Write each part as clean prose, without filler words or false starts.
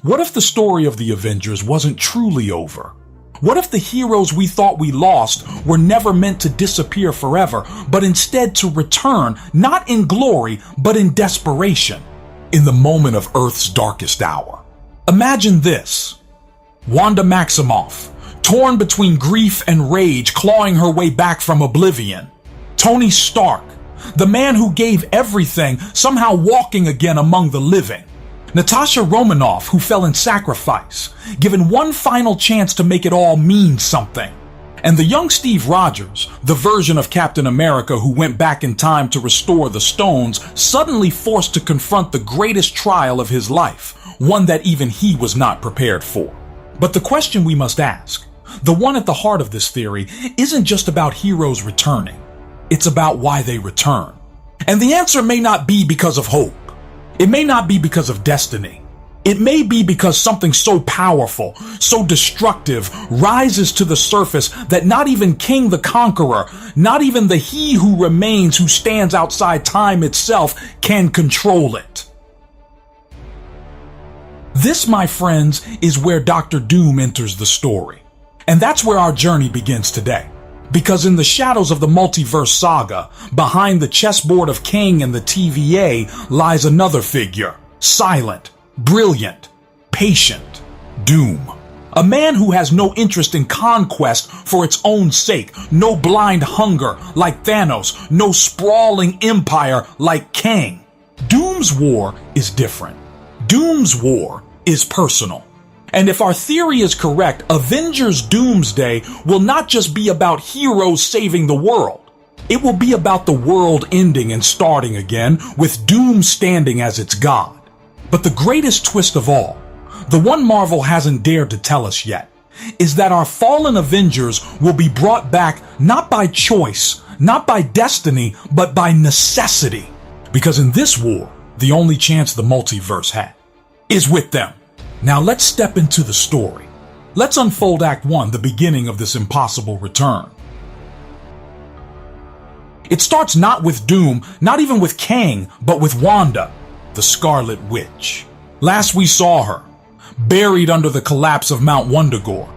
What if the story of the Avengers wasn't truly over? What if the heroes we thought we lost were never meant to disappear forever, but instead to return, not in glory, but in desperation, in the moment of Earth's darkest hour? Imagine this. Wanda Maximoff, torn between grief and rage, clawing her way back from oblivion. Tony Stark, the man who gave everything, somehow walking again among the living. Natasha Romanoff, who fell in sacrifice, given one final chance to make it all mean something. And the young Steve Rogers, the version of Captain America who went back in time to restore the stones, suddenly forced to confront the greatest trial of his life, one that even he was not prepared for. But the question we must ask, the one at the heart of this theory, isn't just about heroes returning. It's about why they return. And the answer may not be because of hope. It may not be because of destiny. It may be because something so powerful, so destructive, rises to the surface that not even King the Conqueror, not even the He who remains, who stands outside time itself, can control it. This, my friends, is where Dr. Doom enters the story. And that's where our journey begins today. Because in the shadows of the multiverse saga, behind the chessboard of Kang and the TVA, lies another figure, silent, brilliant, patient, Doom. A man who has no interest in conquest for its own sake, no blind hunger like Thanos, no sprawling empire like Kang. Doom's war is different. Doom's war is personal. And if our theory is correct, Avengers Doomsday will not just be about heroes saving the world. It will be about the world ending and starting again, with Doom standing as its god. But the greatest twist of all, the one Marvel hasn't dared to tell us yet, is that our fallen Avengers will be brought back not by choice, not by destiny, but by necessity. Because in this war, the only chance the multiverse had is with them. Now let's step into the story. Let's unfold Act 1, the beginning of this impossible return. It starts not with Doom, not even with Kang, but with Wanda, the Scarlet Witch. Last we saw her, buried under the collapse of Mount Wundagore,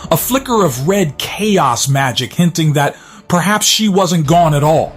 a flicker of red chaos magic hinting that perhaps she wasn't gone at all.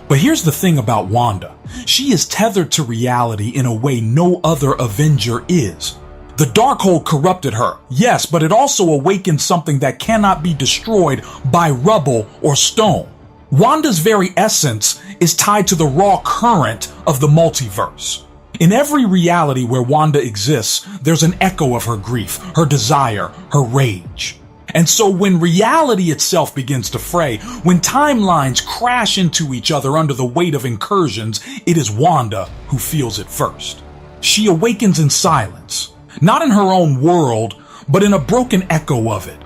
But here's the thing about Wanda. She is tethered to reality in a way no other Avenger is. The Darkhold corrupted her, yes, but it also awakened something that cannot be destroyed by rubble or stone. Wanda's very essence is tied to the raw current of the multiverse. In every reality where Wanda exists, there's an echo of her grief, her desire, her rage. And so when reality itself begins to fray, when timelines crash into each other under the weight of incursions, it is Wanda who feels it first. She awakens in silence. Not in her own world, but in a broken echo of it.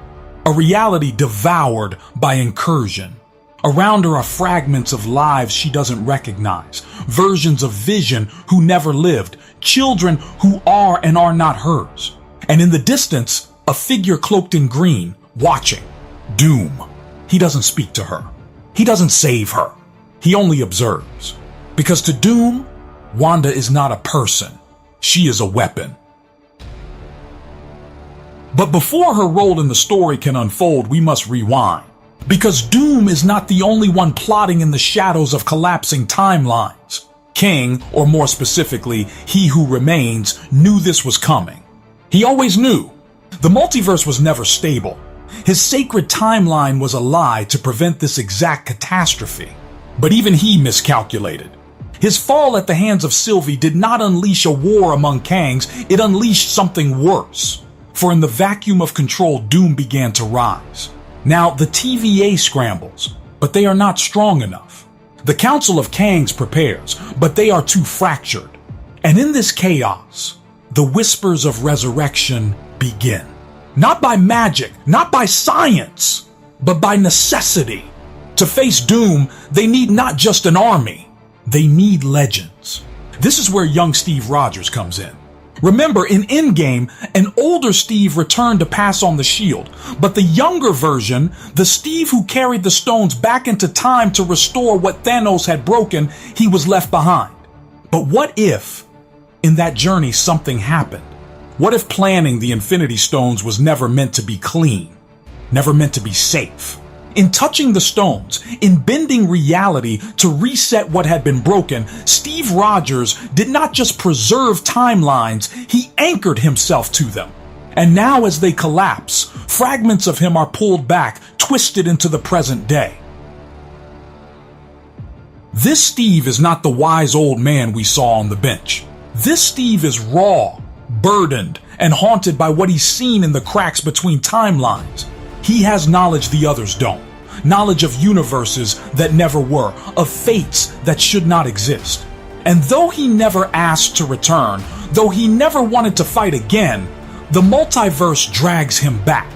A reality devoured by incursion. Around her are fragments of lives she doesn't recognize, versions of Vision who never lived, children who are and are not hers. And in the distance, a figure cloaked in green, watching. Doom. He doesn't speak to her. He doesn't save her. He only observes. Because to Doom, Wanda is not a person. She is a weapon. But before her role in the story can unfold, we must rewind. Because Doom is not the only one plotting in the shadows of collapsing timelines. Kang, or more specifically, He Who Remains, knew this was coming. He always knew. The multiverse was never stable. His sacred timeline was a lie to prevent this exact catastrophe. But even he miscalculated. His fall at the hands of Sylvie did not unleash a war among Kangs, it unleashed something worse. For in the vacuum of control, Doom began to rise. Now, the TVA scrambles, but they are not strong enough. The Council of Kangs prepares, but they are too fractured. And in this chaos, the whispers of resurrection begin. Not by magic, not by science, but by necessity. To face Doom, they need not just an army, they need legends. This is where young Steve Rogers comes in. Remember, in Endgame, an older Steve returned to pass on the shield, but the younger version, the Steve who carried the stones back into time to restore what Thanos had broken, he was left behind. But what if, in that journey, something happened? What if planning the Infinity Stones was never meant to be clean, never meant to be safe? In touching the stones, in bending reality to reset what had been broken, Steve Rogers did not just preserve timelines, he anchored himself to them. And now as they collapse, fragments of him are pulled back, twisted into the present day. This Steve is not the wise old man we saw on the bench. This Steve is raw, burdened, and haunted by what he's seen in the cracks between timelines. He has knowledge the others don't. Knowledge of universes that never were, of fates that should not exist. And though he never asked to return, though he never wanted to fight again, the multiverse drags him back.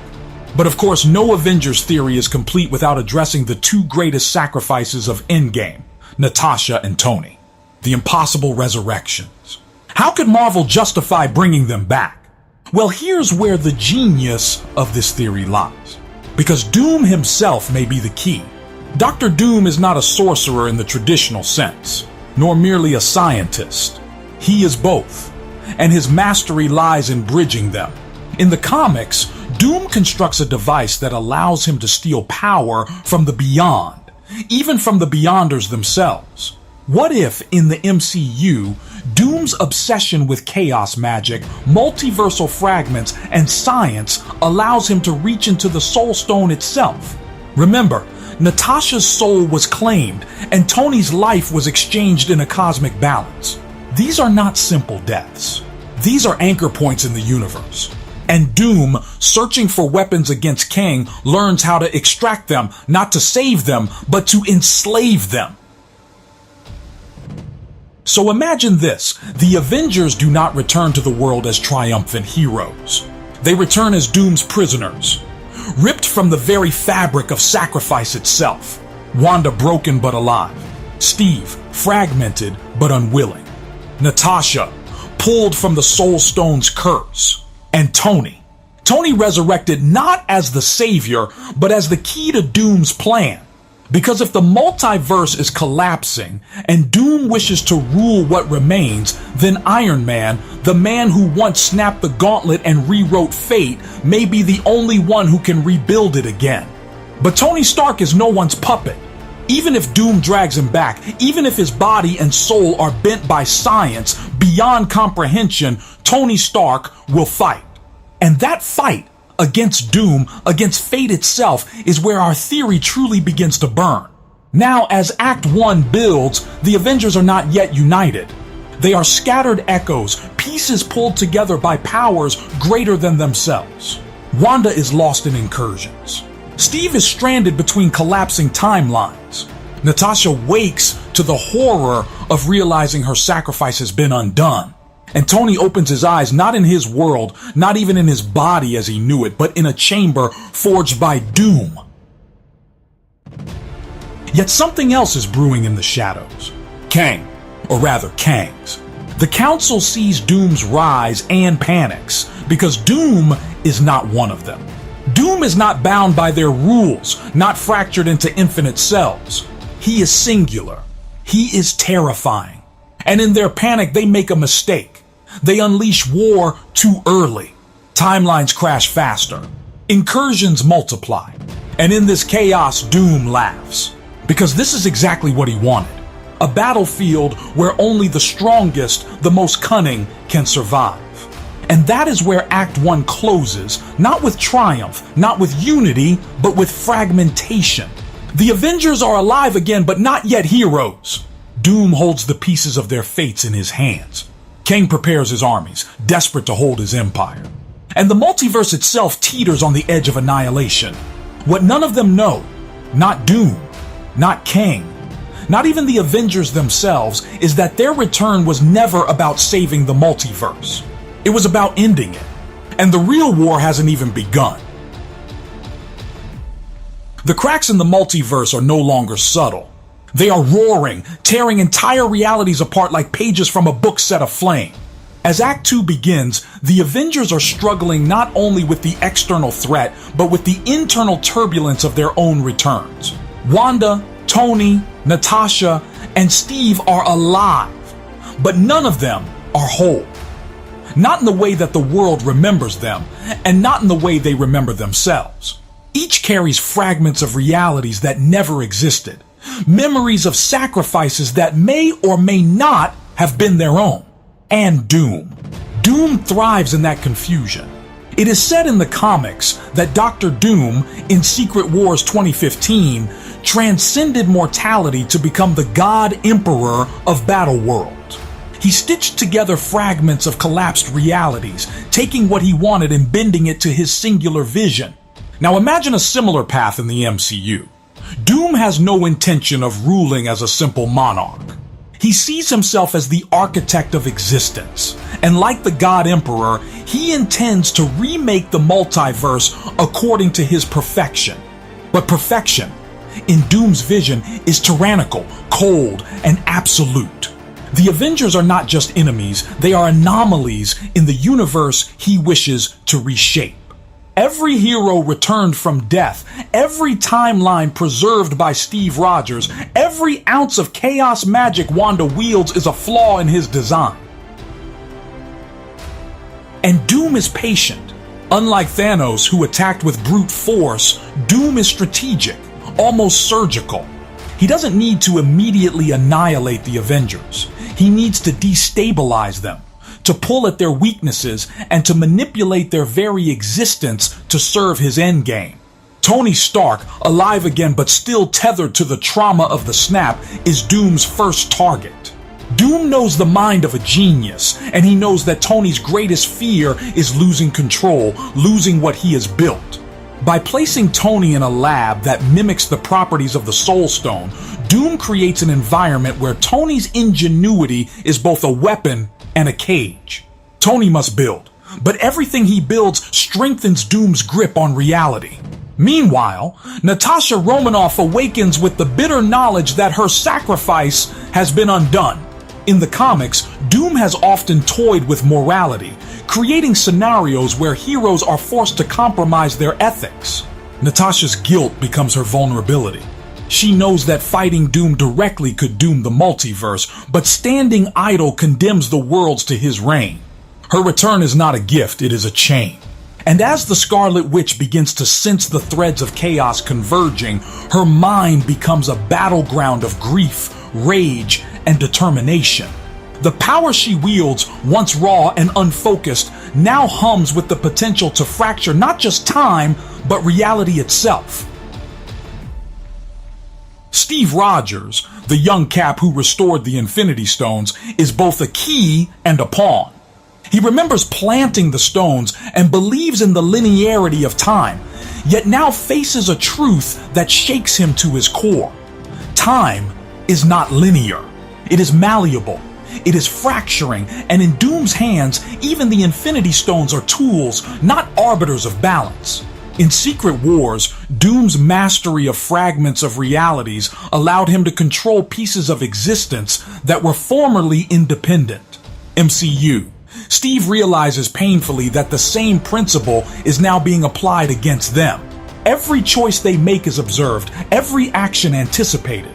But of course, no Avengers theory is complete without addressing the two greatest sacrifices of Endgame, Natasha and Tony. The impossible resurrections. How could Marvel justify bringing them back? Well, here's where the genius of this theory lies. Because Doom himself may be the key. Dr. Doom is not a sorcerer in the traditional sense, nor merely a scientist. He is both, and his mastery lies in bridging them. In the comics, Doom constructs a device that allows him to steal power from the beyond, even from the Beyonders themselves. What if, in the MCU, Doom's obsession with chaos magic, multiversal fragments, and science allows him to reach into the Soul Stone itself? Remember, Natasha's soul was claimed, and Tony's life was exchanged in a cosmic balance. These are not simple deaths. These are anchor points in the universe. And Doom, searching for weapons against Kang, learns how to extract them, not to save them, but to enslave them. So imagine this, the Avengers do not return to the world as triumphant heroes. They return as Doom's prisoners, ripped from the very fabric of sacrifice itself. Wanda broken but alive. Steve fragmented but unwilling. Natasha pulled from the Soul Stone's curse. And Tony resurrected not as the savior, but as the key to Doom's plan. Because if the multiverse is collapsing and Doom wishes to rule what remains, then Iron Man, the man who once snapped the gauntlet and rewrote fate, may be the only one who can rebuild it again. But Tony Stark is no one's puppet. Even if Doom drags him back, even if his body and soul are bent by science beyond comprehension, Tony Stark will fight. And that fight against Doom, against fate itself, is where our theory truly begins to burn. Now, as Act 1 builds, the Avengers are not yet united. They are scattered echoes, pieces pulled together by powers greater than themselves. Wanda is lost in incursions. Steve is stranded between collapsing timelines. Natasha wakes to the horror of realizing her sacrifice has been undone. And Tony opens his eyes not in his world, not even in his body as he knew it, but in a chamber forged by Doom. Yet something else is brewing in the shadows. Kang, or rather Kangs. The Council sees Doom's rise and panics, because Doom is not one of them. Doom is not bound by their rules, not fractured into infinite cells. He is singular. He is terrifying. And in their panic, they make a mistake. They unleash war too early. Timelines crash faster. Incursions multiply. And in this chaos, Doom laughs. Because this is exactly what he wanted. A battlefield where only the strongest, the most cunning, can survive. And that is where Act 1 closes, not with triumph, not with unity, but with fragmentation. The Avengers are alive again, but not yet heroes. Doom holds the pieces of their fates in his hands. Kang prepares his armies, desperate to hold his empire. And the multiverse itself teeters on the edge of annihilation. What none of them know, not Doom, not Kang, not even the Avengers themselves, is that their return was never about saving the multiverse. It was about ending it. And the real war hasn't even begun. The cracks in the multiverse are no longer subtle. They are roaring, tearing entire realities apart like pages from a book set aflame. As Act 2 begins, the Avengers are struggling not only with the external threat, but with the internal turbulence of their own returns. Wanda, Tony, Natasha, and Steve are alive, but none of them are whole. Not in the way that the world remembers them, and not in the way they remember themselves. Each carries fragments of realities that never existed, memories of sacrifices that may or may not have been their own. And Doom. Doom thrives in that confusion. It is said in the comics that Dr. Doom, in Secret Wars 2015, transcended mortality to become the God Emperor of Battleworld. He stitched together fragments of collapsed realities, taking what he wanted and bending it to his singular vision. Now imagine a similar path in the MCU. Doom has no intention of ruling as a simple monarch. He sees himself as the architect of existence, and like the God Emperor, he intends to remake the multiverse according to his perfection. But perfection, in Doom's vision, is tyrannical, cold, and absolute. The Avengers are not just enemies, they are anomalies in the universe he wishes to reshape. Every hero returned from death, every timeline preserved by Steve Rogers, every ounce of chaos magic Wanda wields is a flaw in his design. And Doom is patient. Unlike Thanos, who attacked with brute force, Doom is strategic, almost surgical. He doesn't need to immediately annihilate the Avengers. He needs to destabilize them, to pull at their weaknesses, and to manipulate their very existence to serve his endgame. Tony Stark, alive again but still tethered to the trauma of the snap, is Doom's first target. Doom knows the mind of a genius, and he knows that Tony's greatest fear is losing control, losing what he has built. By placing Tony in a lab that mimics the properties of the Soul Stone, Doom creates an environment where Tony's ingenuity is both a weapon and a cage. Tony must build, but everything he builds strengthens Doom's grip on reality. Meanwhile, Natasha Romanoff awakens with the bitter knowledge that her sacrifice has been undone. In the comics, Doom has often toyed with morality, creating scenarios where heroes are forced to compromise their ethics. Natasha's guilt becomes her vulnerability. She knows that fighting Doom directly could doom the multiverse, but standing idle condemns the worlds to his reign. Her return is not a gift, it is a chain. And as the Scarlet Witch begins to sense the threads of chaos converging, her mind becomes a battleground of grief, rage, and determination. The power she wields, once raw and unfocused, now hums with the potential to fracture not just time, but reality itself. Steve Rogers, the young Cap who restored the Infinity Stones, is both a key and a pawn. He remembers planting the stones and believes in the linearity of time, yet now faces a truth that shakes him to his core. Time is not linear. It is malleable. It is fracturing, and in Doom's hands, even the Infinity Stones are tools, not arbiters of balance. In Secret Wars, Doom's mastery of fragments of realities allowed him to control pieces of existence that were formerly independent. MCU. Steve realizes painfully that the same principle is now being applied against them. Every choice they make is observed, every action anticipated.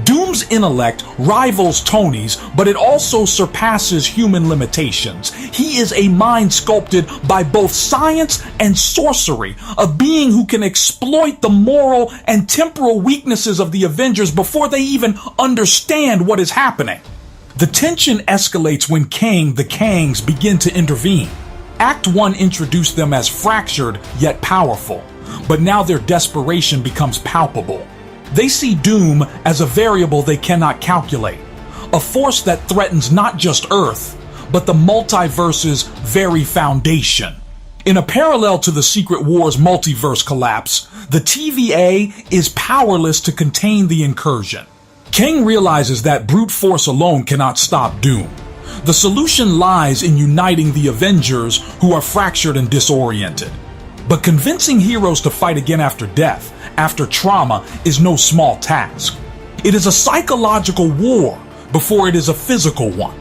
Doom's intellect rivals Tony's, but it also surpasses human limitations. He is a mind sculpted by both science and sorcery, a being who can exploit the moral and temporal weaknesses of the Avengers before they even understand what is happening. The tension escalates when Kang the Kangs begin to intervene. Act 1 introduced them as fractured yet powerful, but now their desperation becomes palpable. They see Doom as a variable they cannot calculate, a force that threatens not just Earth, but the multiverse's very foundation. In a parallel to the Secret Wars multiverse collapse, the TVA is powerless to contain the incursion. Kang realizes that brute force alone cannot stop Doom. The solution lies in uniting the Avengers who are fractured and disoriented. But convincing heroes to fight again after death, after trauma, is no small task. It is a psychological war before it is a physical one.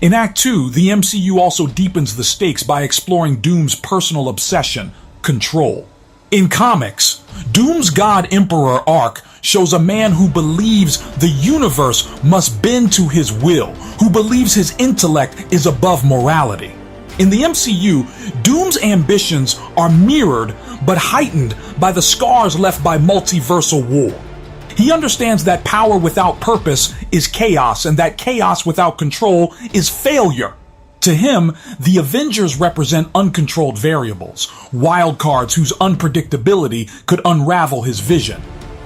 In Act 2, the MCU also deepens the stakes by exploring Doom's personal obsession, control. In comics, Doom's God Emperor arc shows a man who believes the universe must bend to his will, who believes his intellect is above morality. In the MCU, Doom's ambitions are mirrored but heightened by the scars left by multiversal war. He understands that power without purpose is chaos, and that chaos without control is failure. To him, the Avengers represent uncontrolled variables, wild cards whose unpredictability could unravel his vision.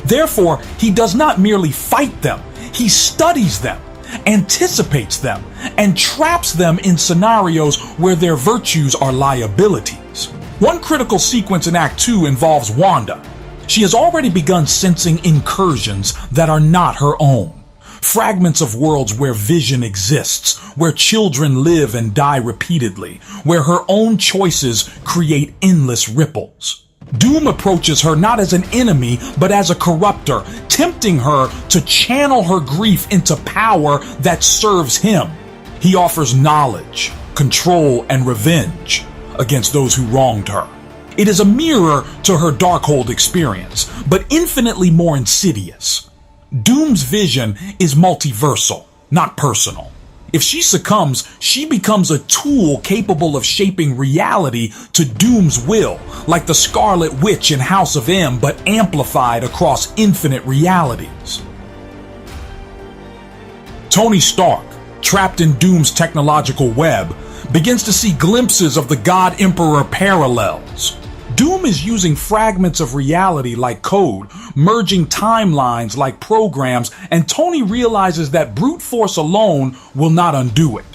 Therefore, he does not merely fight them, he studies them, anticipates them, and traps them in scenarios where their virtues are liabilities. One critical sequence in Act 2 involves Wanda. She has already begun sensing incursions that are not her own. Fragments of worlds where vision exists, where children live and die repeatedly, where her own choices create endless ripples. Doom approaches her not as an enemy, but as a corruptor, tempting her to channel her grief into power that serves him. He offers knowledge, control, and revenge against those who wronged her. It is a mirror to her Darkhold experience, but infinitely more insidious. Doom's vision is multiversal, not personal. If she succumbs, she becomes a tool capable of shaping reality to Doom's will, like the Scarlet Witch in House of M, but amplified across infinite realities. Tony Stark, trapped in Doom's technological web, begins to see glimpses of the God Emperor parallels. Doom is using fragments of reality like code, merging timelines like programs, and Tony realizes that brute force alone will not undo it.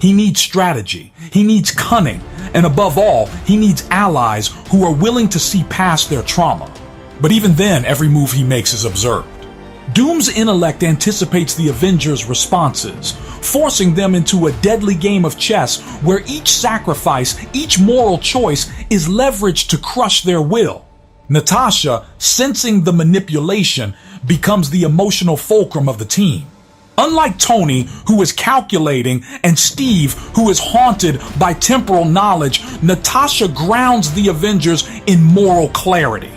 He needs strategy, he needs cunning, and above all, he needs allies who are willing to see past their trauma. But even then, every move he makes is observed. Doom's intellect anticipates the Avengers' responses, forcing them into a deadly game of chess where each sacrifice, each moral choice is leveraged to crush their will. Natasha, sensing the manipulation, becomes the emotional fulcrum of the team. Unlike Tony, who is calculating, and Steve, who is haunted by temporal knowledge, Natasha grounds the Avengers in moral clarity.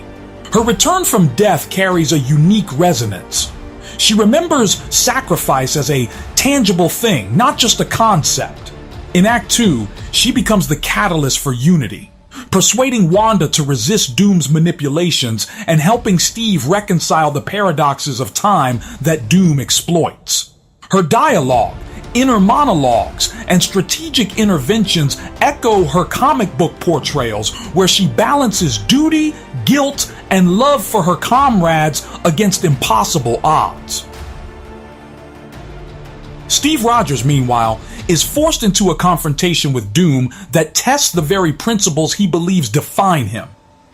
Her return from death carries a unique resonance. She remembers sacrifice as a tangible thing, not just a concept. In Act 2, she becomes the catalyst for unity, persuading Wanda to resist Doom's manipulations and helping Steve reconcile the paradoxes of time that Doom exploits. Her dialogue, inner monologues, and strategic interventions echo her comic book portrayals, where she balances duty, guilt, and love for her comrades against impossible odds. Steve Rogers, meanwhile, is forced into a confrontation with Doom that tests the very principles he believes define him.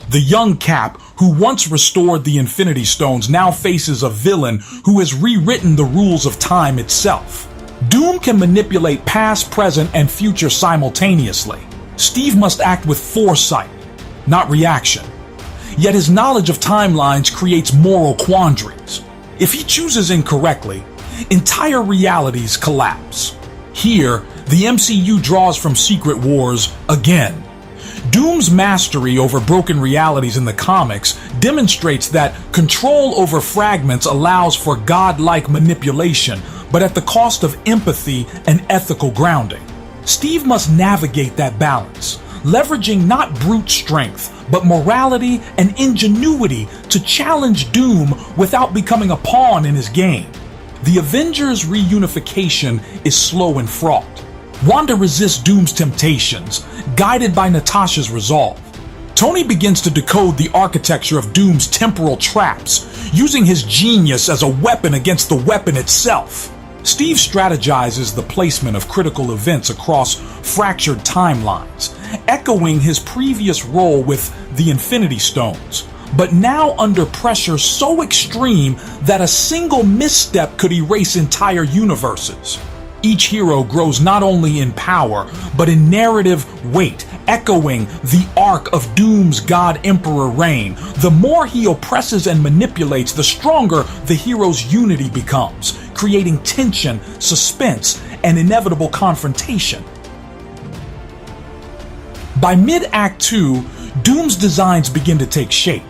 The young Cap, who once restored the Infinity Stones, now faces a villain who has rewritten the rules of time itself. Doom can manipulate past, present, and future simultaneously. Steve must act with foresight, not reaction. Yet his knowledge of timelines creates moral quandaries. If he chooses incorrectly, entire realities collapse. Here, the MCU draws from Secret Wars again. Doom's mastery over broken realities in the comics demonstrates that control over fragments allows for godlike manipulation, but at the cost of empathy and ethical grounding. Steve must navigate that balance, leveraging not brute strength, but morality and ingenuity to challenge Doom without becoming a pawn in his game. The Avengers' reunification is slow and fraught. Wanda resists Doom's temptations, guided by Natasha's resolve. Tony begins to decode the architecture of Doom's temporal traps, using his genius as a weapon against the weapon itself. Steve strategizes the placement of critical events across fractured timelines, echoing his previous role with the Infinity Stones, but now under pressure so extreme that a single misstep could erase entire universes. Each hero grows not only in power, but in narrative weight, echoing the arc of Doom's God Emperor reign. The more he oppresses and manipulates, the stronger the hero's unity becomes, creating tension, suspense, and inevitable confrontation. By mid-Act 2, Doom's designs begin to take shape.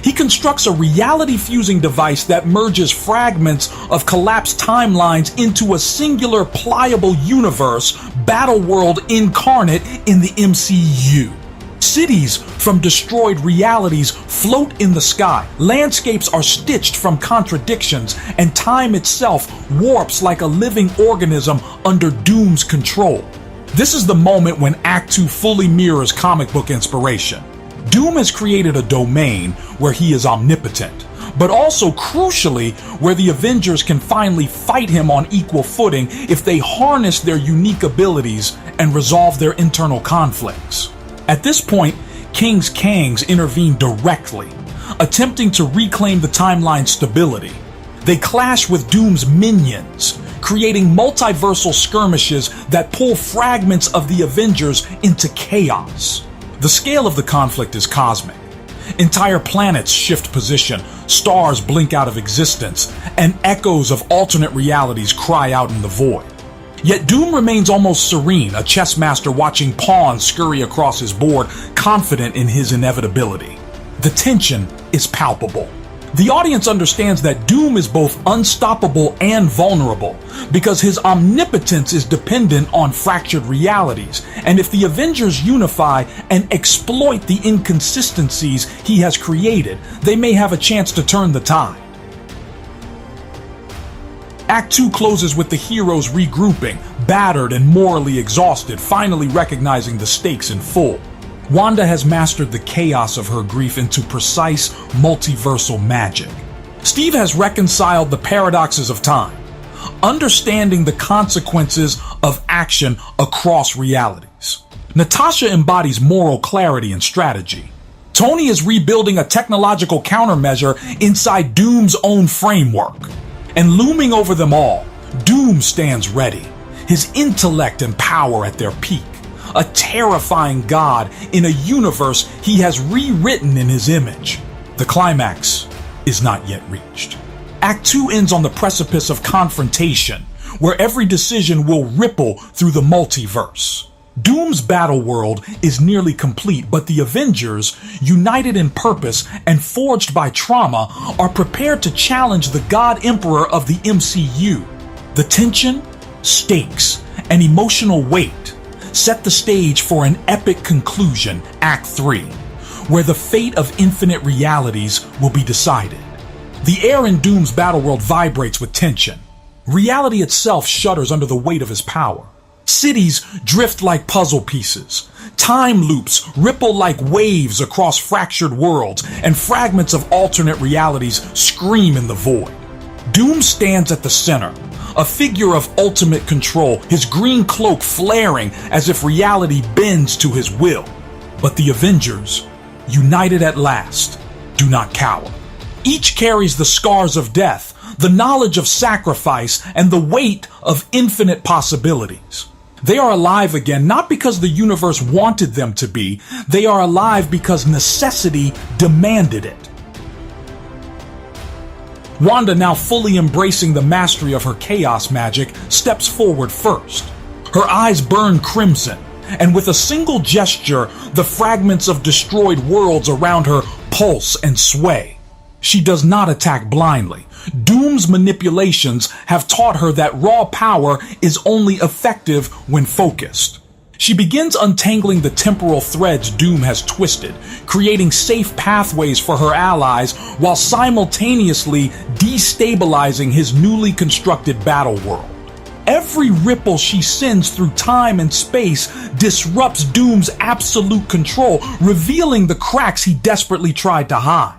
He constructs a reality-fusing device that merges fragments of collapsed timelines into a singular pliable universe, Battleworld incarnate in the MCU. Cities from destroyed realities float in the sky. Landscapes are stitched from contradictions, and time itself warps like a living organism under Doom's control. This is the moment when Act 2 fully mirrors comic book inspiration. Doom has created a domain where he is omnipotent, but also crucially where the Avengers can finally fight him on equal footing if they harness their unique abilities and resolve their internal conflicts. At this point, King's Kangs intervene directly, attempting to reclaim the timeline's stability. They clash with Doom's minions, creating multiversal skirmishes that pull fragments of the Avengers into chaos. The scale of the conflict is cosmic. Entire planets shift position, stars blink out of existence, and echoes of alternate realities cry out in the void. Yet Doom remains almost serene, a chess master watching pawns scurry across his board, confident in his inevitability. The tension is palpable. The audience understands that Doom is both unstoppable and vulnerable, because his omnipotence is dependent on fractured realities, and if the Avengers unify and exploit the inconsistencies he has created, they may have a chance to turn the tide. Act 2 closes with the heroes regrouping, battered and morally exhausted, finally recognizing the stakes in full. Wanda has mastered the chaos of her grief into precise, multiversal magic. Steve has reconciled the paradoxes of time, understanding the consequences of action across realities. Natasha embodies moral clarity and strategy. Tony is rebuilding a technological countermeasure inside Doom's own framework. And looming over them all, Doom stands ready, his intellect and power at their peak. A terrifying god in a universe he has rewritten in his image. The climax is not yet reached. Act 2 ends on the precipice of confrontation, where every decision will ripple through the multiverse. Doom's Battleworld is nearly complete, but the Avengers, united in purpose and forged by trauma, are prepared to challenge the God Emperor of the MCU. The tension, stakes, and emotional weight set the stage for an epic conclusion, Act 3, where the fate of infinite realities will be decided. The air in Doom's Battleworld vibrates with tension. Reality itself shudders under the weight of his power. Cities drift like puzzle pieces. Time loops ripple like waves across fractured worlds, and fragments of alternate realities scream in the void. Doom stands at the center, a figure of ultimate control, his green cloak flaring as if reality bends to his will. But the Avengers, united at last, do not cower. Each carries the scars of death, the knowledge of sacrifice, and the weight of infinite possibilities. They are alive again, not because the universe wanted them to be. They are alive because necessity demanded it. Wanda, now fully embracing the mastery of her chaos magic, steps forward first. Her eyes burn crimson, and with a single gesture, the fragments of destroyed worlds around her pulse and sway. She does not attack blindly. Doom's manipulations have taught her that raw power is only effective when focused. She begins untangling the temporal threads Doom has twisted, creating safe pathways for her allies while simultaneously destabilizing his newly constructed Battleworld. Every ripple she sends through time and space disrupts Doom's absolute control, revealing the cracks he desperately tried to hide.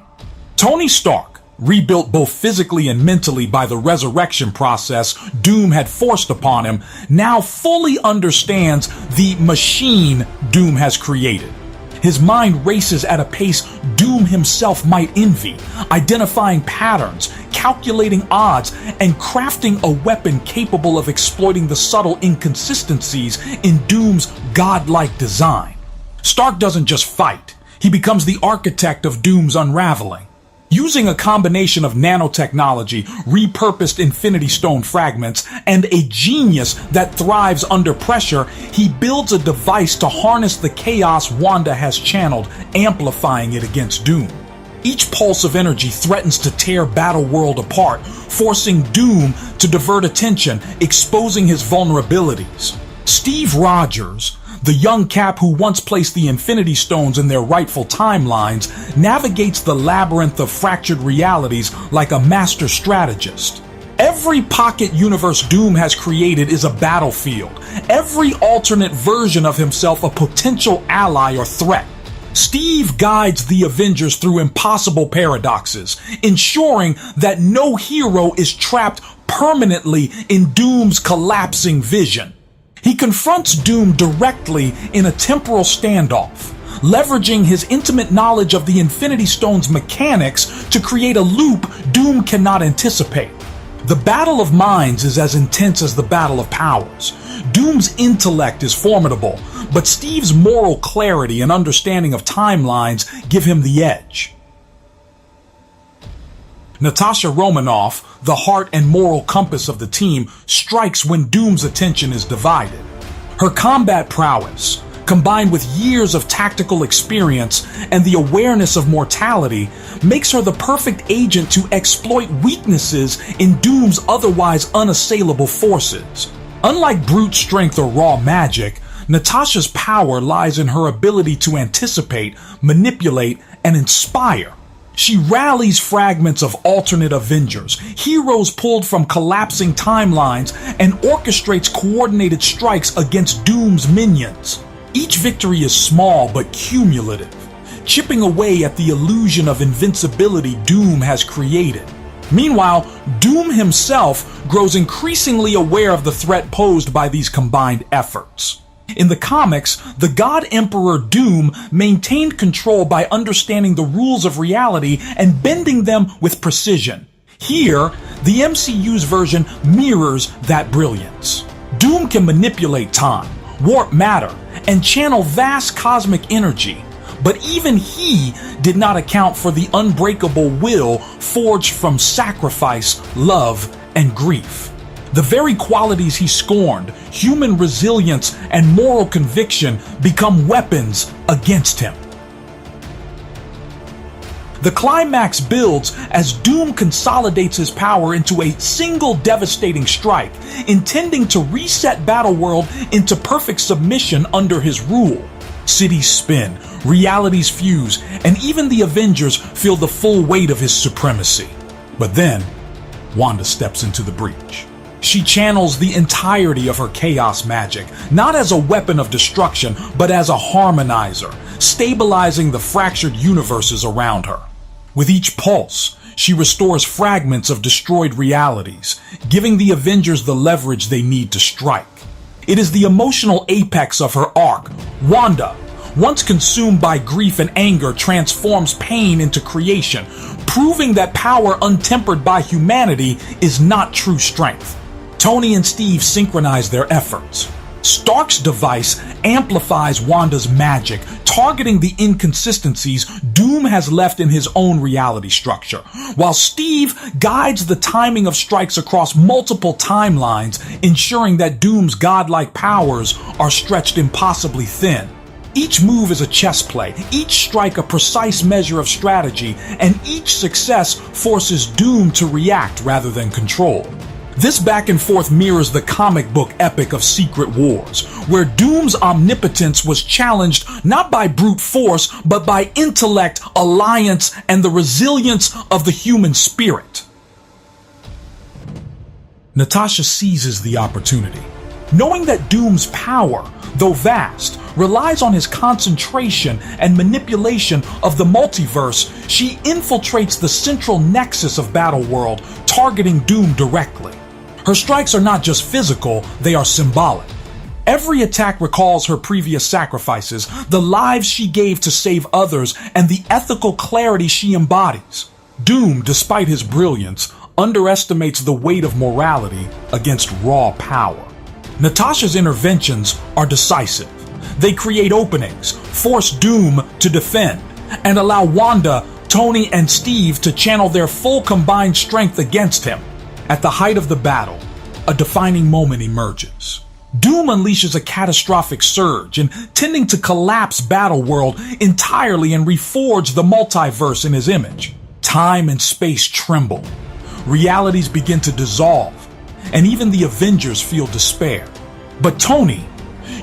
Tony Stark, rebuilt both physically and mentally by the resurrection process Doom had forced upon him, now fully understands the machine Doom has created. His mind races at a pace Doom himself might envy, identifying patterns, calculating odds, and crafting a weapon capable of exploiting the subtle inconsistencies in Doom's godlike design. Stark doesn't just fight, he becomes the architect of Doom's unraveling. Using a combination of nanotechnology, repurposed Infinity Stone fragments, and a genius that thrives under pressure, he builds a device to harness the chaos Wanda has channeled, amplifying it against Doom. Each pulse of energy threatens to tear Battleworld apart, forcing Doom to divert attention, exposing his vulnerabilities. Steve Rogers, the young Cap who once placed the Infinity Stones in their rightful timelines, navigates the labyrinth of fractured realities like a master strategist. Every pocket universe Doom has created is a battlefield, every alternate version of himself a potential ally or threat. Steve guides the Avengers through impossible paradoxes, ensuring that no hero is trapped permanently in Doom's collapsing vision. He confronts Doom directly in a temporal standoff, leveraging his intimate knowledge of the Infinity Stone's mechanics to create a loop Doom cannot anticipate. The battle of minds is as intense as the battle of powers. Doom's intellect is formidable, but Steve's moral clarity and understanding of timelines give him the edge. Natasha Romanoff, the heart and moral compass of the team, strikes when Doom's attention is divided. Her combat prowess, combined with years of tactical experience and the awareness of mortality, makes her the perfect agent to exploit weaknesses in Doom's otherwise unassailable forces. Unlike brute strength or raw magic, Natasha's power lies in her ability to anticipate, manipulate, and inspire. She rallies fragments of alternate Avengers, heroes pulled from collapsing timelines, and orchestrates coordinated strikes against Doom's minions. Each victory is small but cumulative, chipping away at the illusion of invincibility Doom has created. Meanwhile, Doom himself grows increasingly aware of the threat posed by these combined efforts. In the comics, the God Emperor Doom maintained control by understanding the rules of reality and bending them with precision. Here, the MCU's version mirrors that brilliance. Doom can manipulate time, warp matter, and channel vast cosmic energy, but even he did not account for the unbreakable will forged from sacrifice, love, and grief. The very qualities he scorned, human resilience and moral conviction, become weapons against him. The climax builds as Doom consolidates his power into a single devastating strike, intending to reset Battleworld into perfect submission under his rule. Cities spin, realities fuse, and even the Avengers feel the full weight of his supremacy. But then, Wanda steps into the breach. She channels the entirety of her chaos magic, not as a weapon of destruction, but as a harmonizer, stabilizing the fractured universes around her. With each pulse, she restores fragments of destroyed realities, giving the Avengers the leverage they need to strike. It is the emotional apex of her arc. Wanda, once consumed by grief and anger, transforms pain into creation, proving that power untempered by humanity is not true strength. Tony and Steve synchronize their efforts. Stark's device amplifies Wanda's magic, targeting the inconsistencies Doom has left in his own reality structure, while Steve guides the timing of strikes across multiple timelines, ensuring that Doom's godlike powers are stretched impossibly thin. Each move is a chess play, each strike a precise measure of strategy, and each success forces Doom to react rather than control. This back and forth mirrors the comic book epic of Secret Wars, where Doom's omnipotence was challenged not by brute force, but by intellect, alliance, and the resilience of the human spirit. Natasha seizes the opportunity. Knowing that Doom's power, though vast, relies on his concentration and manipulation of the multiverse, she infiltrates the central nexus of Battleworld, targeting Doom directly. Her strikes are not just physical, they are symbolic. Every attack recalls her previous sacrifices, the lives she gave to save others, and the ethical clarity she embodies. Doom, despite his brilliance, underestimates the weight of morality against raw power. Natasha's interventions are decisive. They create openings, force Doom to defend, and allow Wanda, Tony, and Steve to channel their full combined strength against him. At the height of the battle, a defining moment emerges. Doom unleashes a catastrophic surge, intending to collapse Battleworld entirely and reforge the multiverse in his image. Time and space tremble. Realities begin to dissolve, and even the Avengers feel despair. But Tony,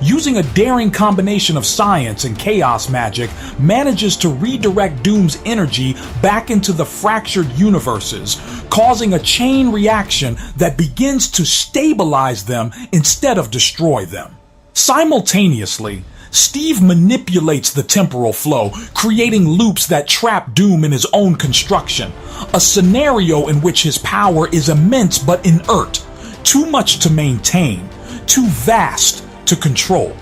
using a daring combination of science and chaos magic, manages to redirect Doom's energy back into the fractured universes, causing a chain reaction that begins to stabilize them instead of destroy them. Simultaneously, Steve manipulates the temporal flow, creating loops that trap Doom in his own construction, a scenario in which his power is immense but inert, too much to maintain, too vast to control.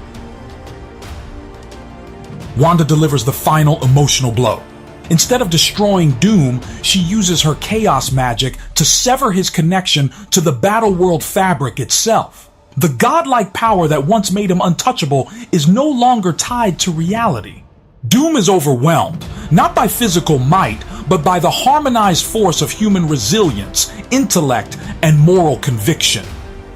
Wanda delivers the final emotional blow. Instead of destroying Doom, she uses her chaos magic to sever his connection to the Battleworld fabric itself. The godlike power that once made him untouchable is no longer tied to reality. Doom is overwhelmed, not by physical might, but by the harmonized force of human resilience, intellect, and moral conviction.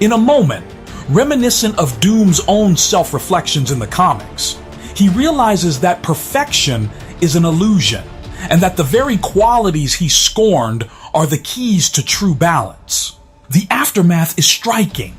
In a moment, reminiscent of Doom's own self-reflections in the comics, he realizes that perfection is an illusion, and that the very qualities he scorned are the keys to true balance. The aftermath is striking.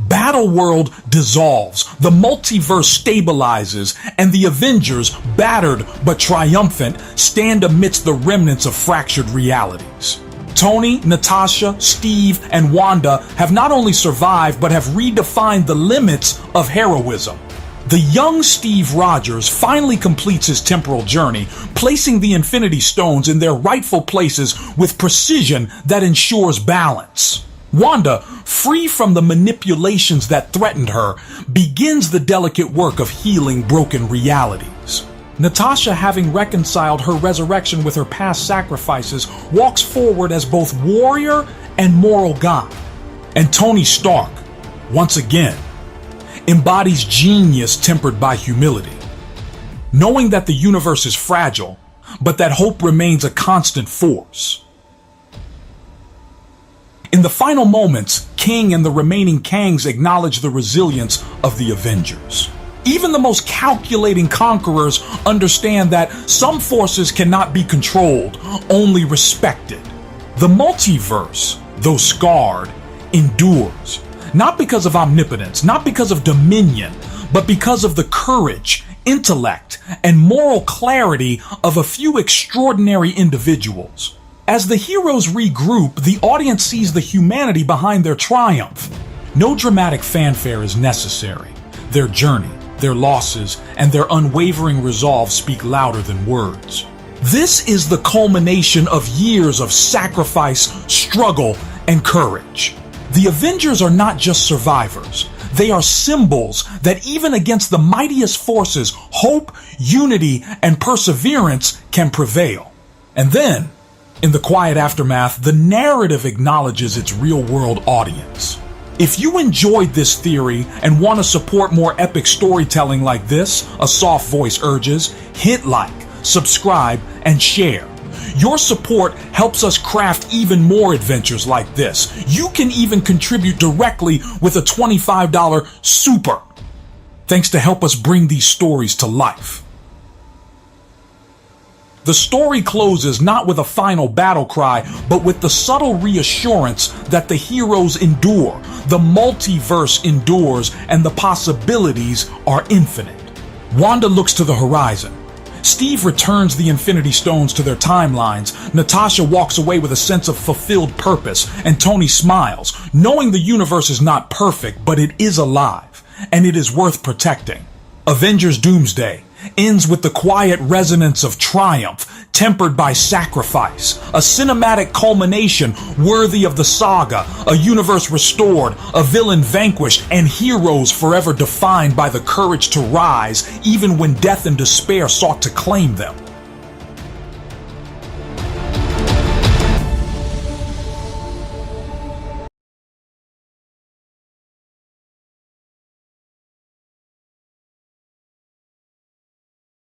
Battleworld dissolves, the multiverse stabilizes, and the Avengers, battered but triumphant, stand amidst the remnants of fractured realities. Tony, Natasha, Steve, and Wanda have not only survived but have redefined the limits of heroism. The young Steve Rogers finally completes his temporal journey, placing the Infinity Stones in their rightful places with precision that ensures balance. Wanda, free from the manipulations that threatened her, begins the delicate work of healing broken realities. Natasha, having reconciled her resurrection with her past sacrifices, walks forward as both warrior and moral guide. And Tony Stark, once again, embodies genius tempered by humility. Knowing that the universe is fragile, but that hope remains a constant force. In the final moments, King and the remaining Kangs acknowledge the resilience of the Avengers. Even the most calculating conquerors understand that some forces cannot be controlled, only respected. The multiverse, though scarred, endures, not because of omnipotence, not because of dominion, but because of the courage, intellect, and moral clarity of a few extraordinary individuals. As the heroes regroup, the audience sees the humanity behind their triumph. No dramatic fanfare is necessary. Their journey, their losses, and their unwavering resolve speak louder than words. This is the culmination of years of sacrifice, struggle, and courage. The Avengers are not just survivors. They are symbols that even against the mightiest forces, hope, unity, and perseverance can prevail. And then, in the quiet aftermath, the narrative acknowledges its real-world audience. If you enjoyed this theory and want to support more epic storytelling like this, a soft voice urges, hit like, subscribe, and share. Your support helps us craft even more adventures like this. You can even contribute directly with a $25 super. Thanks to help us bring these stories to life. The story closes not with a final battle cry, but with the subtle reassurance that the heroes endure, the multiverse endures, and the possibilities are infinite. Wanda looks to the horizon. Steve returns the Infinity Stones to their timelines. Natasha walks away with a sense of fulfilled purpose, and Tony smiles, knowing the universe is not perfect, but it is alive, and it is worth protecting. Avengers Doomsday ends with the quiet resonance of triumph, tempered by sacrifice, a cinematic culmination worthy of the saga, a universe restored, a villain vanquished, and heroes forever defined by the courage to rise even when death and despair sought to claim them.